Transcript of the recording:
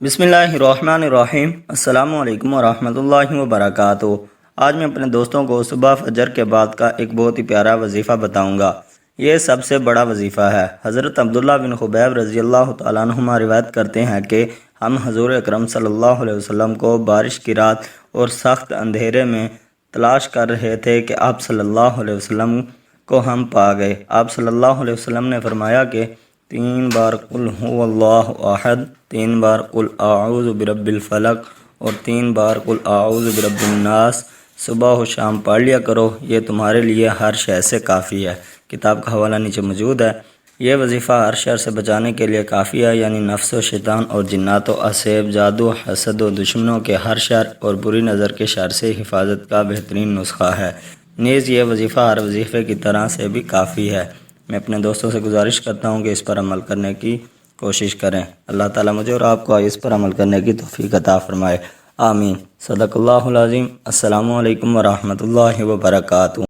بسم اللہ الرحمن الرحیم۔ السلام علیکم ورحمۃ اللہ وبرکاتہ۔ آج میں اپنے دوستوں کو صبح فجر کے بعد کا ایک بہت ہی پیارا وظیفہ بتاؤں گا۔ یہ سب سے بڑا وظیفہ ہے۔ حضرت عبداللہ بن خبیب رضی اللہ تعالیٰ عنہما روایت کرتے ہیں کہ ہم حضور اکرم صلی اللہ علیہ وسلم کو بارش کی رات اور سخت اندھیرے میں تلاش کر رہے تھے کہ آپ صلی اللہ علیہ وسلم کو ہم پا گئے۔ آپ صلی اللہ علیہ وسلم نے فرمایا کہ 3 بار قل هو اللہ احد، 3 بار قل اعوذ برب الفلق اور 3 بار قل اعوذ برب الناس صبح و شام پڑھ لیا کرو، یہ تمہارے لیے ہر شے سے کافی ہے۔ کتاب کا حوالہ نیچے موجود ہے۔ یہ وظیفہ ہر شر سے بچانے کے لیے کافی ہے، یعنی نفس و شیطان اور جنات و عصیب، جادو، حسد و دشمنوں کے ہر شر اور بری نظر کے شر سے حفاظت کا بہترین نسخہ ہے۔ نیز یہ وظیفہ ہر وظیفے کی طرح سے بھی کافی ہے۔ میں اپنے دوستوں سے گزارش کرتا ہوں کہ اس پر عمل کرنے کی کوشش کریں۔ اللہ تعالیٰ مجھے اور آپ کو اس پر عمل کرنے کی توفیق عطا فرمائے۔ آمین۔ صدق اللہ العظیم۔ السلام علیکم ورحمۃ اللہ وبرکاتہ۔